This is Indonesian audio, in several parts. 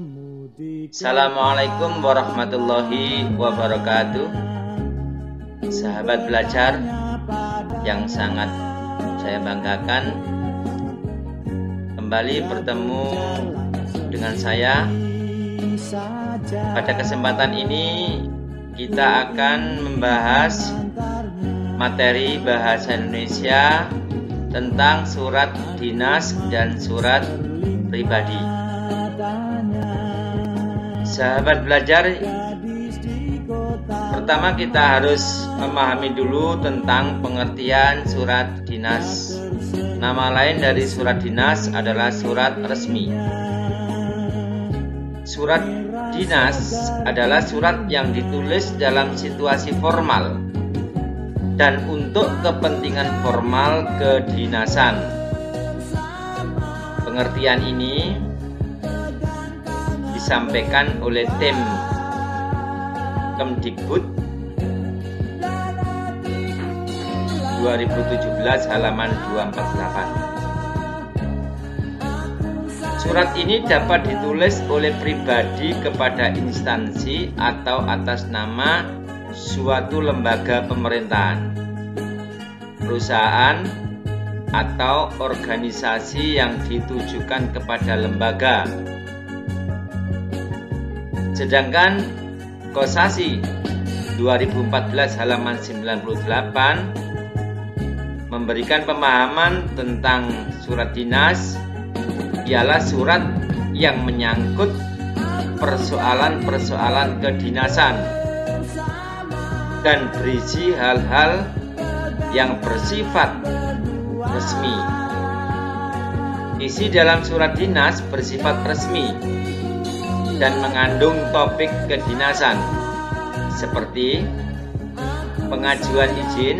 Assalamualaikum warahmatullahi wabarakatuh. Sahabat belajar yang sangat saya banggakan, kembali bertemu dengan saya. Pada kesempatan ini kita akan membahas materi bahasa Indonesia tentang surat dinas dan surat pribadi. Sahabat belajar, pertama kita harus memahami dulu tentang pengertian surat dinas. Nama lain dari surat dinas adalah surat resmi. Surat dinas adalah surat yang ditulis dalam situasi formal dan untuk kepentingan formal kedinasan. Pengertian ini disampaikan oleh tim Kemdikbud 2017 halaman 248. Surat ini dapat ditulis oleh pribadi kepada instansi atau atas nama suatu lembaga pemerintahan, perusahaan, atau organisasi yang ditujukan kepada lembaga. Sedangkan Kosasi 2014 halaman 98 memberikan pemahaman tentang surat dinas ialah surat yang menyangkut persoalan-persoalan kedinasan dan berisi hal-hal yang bersifat resmi. Isi dalam surat dinas bersifat resmi dan mengandung topik kedinasan seperti pengajuan izin,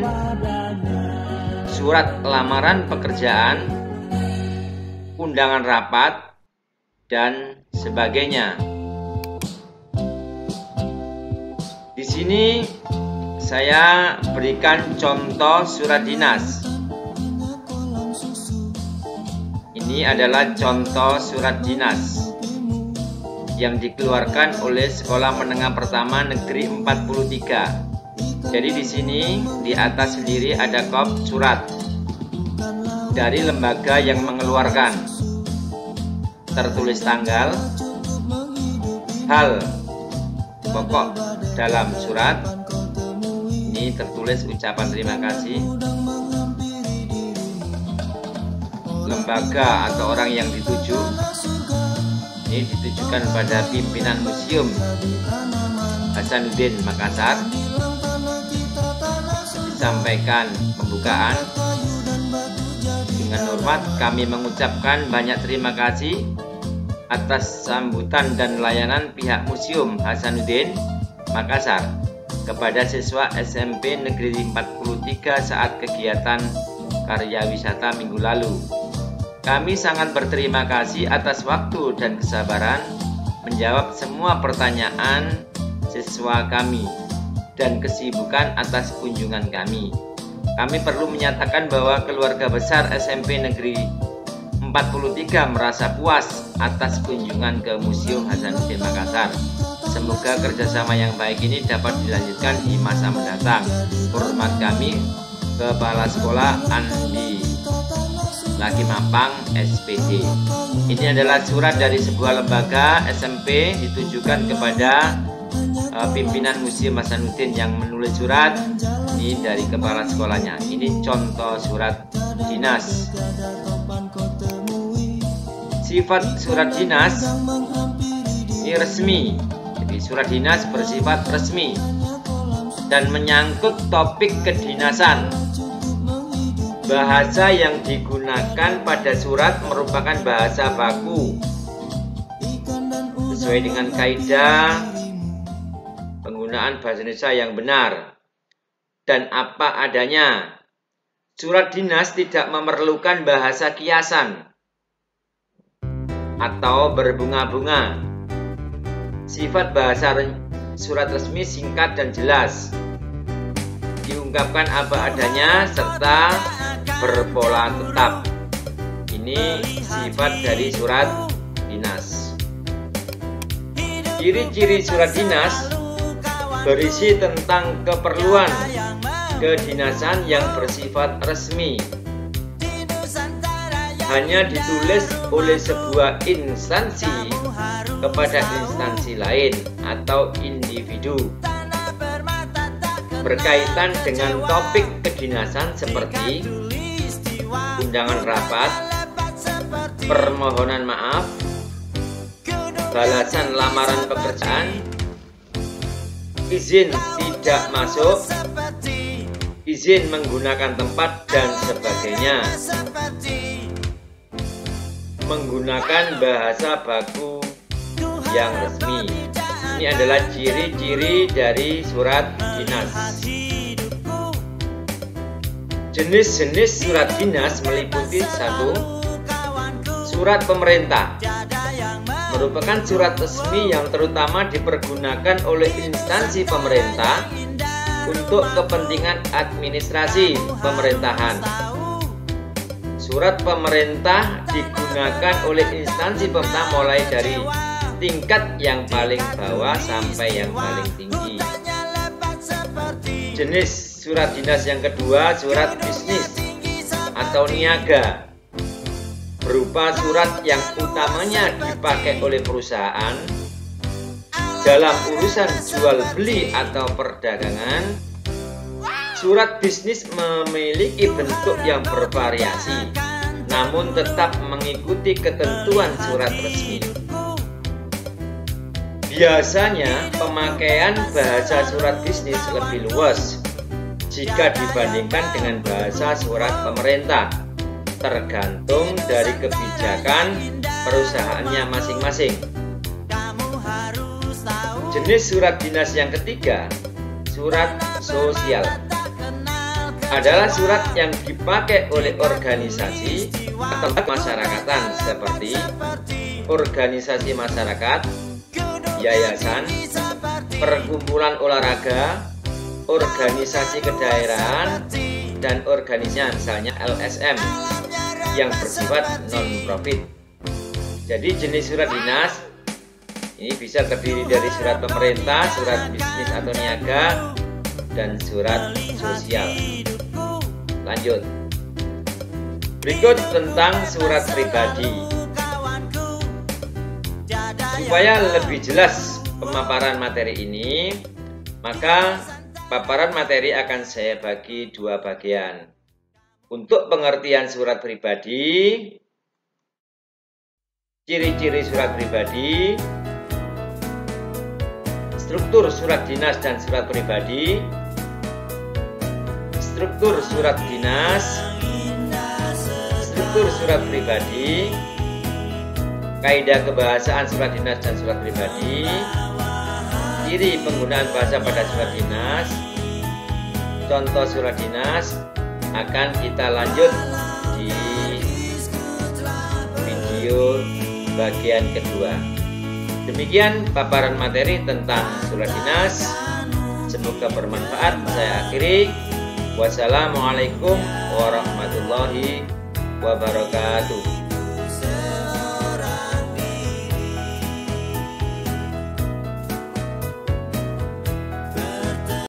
surat lamaran pekerjaan, undangan rapat, dan sebagainya. Di sini saya berikan contoh surat dinas. Ini adalah contoh surat dinas yang dikeluarkan oleh Sekolah Menengah Pertama Negeri 43. Jadi di sini di atas sendiri ada kop surat dari lembaga yang mengeluarkan, tertulis tanggal, hal pokok dalam surat, ini tertulis ucapan terima kasih, lembaga atau orang yang dituju, ini ditujukan pada pimpinan Museum Hasanuddin Makassar. Disampaikan pembukaan. Dengan hormat kami mengucapkan banyak terima kasih atas sambutan dan layanan pihak Museum Hasanuddin Makassar kepada siswa SMP Negeri 43 saat kegiatan karya wisata minggu lalu. Kami sangat berterima kasih atas waktu dan kesabaran menjawab semua pertanyaan siswa kami dan kesibukan atas kunjungan kami. Kami perlu menyatakan bahwa keluarga besar SMP Negeri 43 merasa puas atas kunjungan ke Museum Hasanuddin Makassar. Semoga kerjasama yang baik ini dapat dilanjutkan di masa mendatang. Hormat kami, Kepala Sekolah Andi Lagi Mampang SPD. Ini adalah surat dari sebuah lembaga SMP ditujukan kepada pimpinan Museum Hasanuddin yang menulis surat. Ini dari kepala sekolahnya. Ini contoh surat dinas. Sifat surat dinas ini resmi. Jadi surat dinas bersifat resmi dan menyangkut topik kedinasan. Bahasa yang digunakan pada surat merupakan bahasa baku sesuai dengan kaidah penggunaan bahasa Indonesia yang benar dan apa adanya. Surat dinas tidak memerlukan bahasa kiasan atau berbunga-bunga. Sifat bahasa surat resmi singkat dan jelas, diungkapkan apa adanya serta berpola tetap. Ini sifat dari surat dinas. Ciri-ciri surat dinas berisi tentang keperluan kedinasan yang bersifat resmi, hanya ditulis oleh sebuah instansi kepada instansi lain atau individu, berkaitan dengan topik kedinasan seperti undangan rapat, permohonan maaf, balasan lamaran pekerjaan, izin tidak masuk, izin menggunakan tempat, dan sebagainya. Menggunakan bahasa baku yang resmi. Ini adalah ciri-ciri dari surat dinas. Jenis-jenis surat dinas meliputi 1. Surat pemerintah, merupakan surat resmi yang terutama dipergunakan oleh instansi pemerintah untuk kepentingan administrasi pemerintahan. Surat pemerintah digunakan oleh instansi pemerintah mulai dari tingkat yang paling bawah sampai yang paling tinggi. Jenis surat dinas yang kedua, surat bisnis atau niaga, berupa surat yang utamanya dipakai oleh perusahaan dalam urusan jual beli atau perdagangan. Surat bisnis memiliki bentuk yang bervariasi, namun tetap mengikuti ketentuan surat resmi. Biasanya pemakaian bahasa surat bisnis lebih luas jika dibandingkan dengan bahasa surat pemerintah, tergantung dari kebijakan perusahaannya masing-masing. Jenis surat dinas yang ketiga, surat sosial, adalah surat yang dipakai oleh organisasi atau masyarakatan seperti organisasi masyarakat, yayasan, perkumpulan olahraga, organisasi kedaerahan, dan organisasi misalnya LSM yang bersifat non-profit. Jadi jenis surat dinas ini bisa terdiri dari surat pemerintah, surat bisnis atau niaga, dan surat sosial. Lanjut. Berikut tentang surat pribadi. Supaya lebih jelas pemaparan materi ini, maka paparan materi akan saya bagi dua bagian. Untuk pengertian surat pribadi, ciri-ciri surat pribadi, struktur surat dinas dan surat pribadi, struktur surat dinas, struktur surat pribadi, kaidah kebahasaan surat dinas dan surat pribadi, ciri penggunaan bahasa pada surat dinas, contoh surat dinas, akan kita lanjut di video bagian kedua. Demikian paparan materi tentang surat dinas. Semoga bermanfaat. Saya akhiri. Wassalamualaikum warahmatullahi wabarakatuh.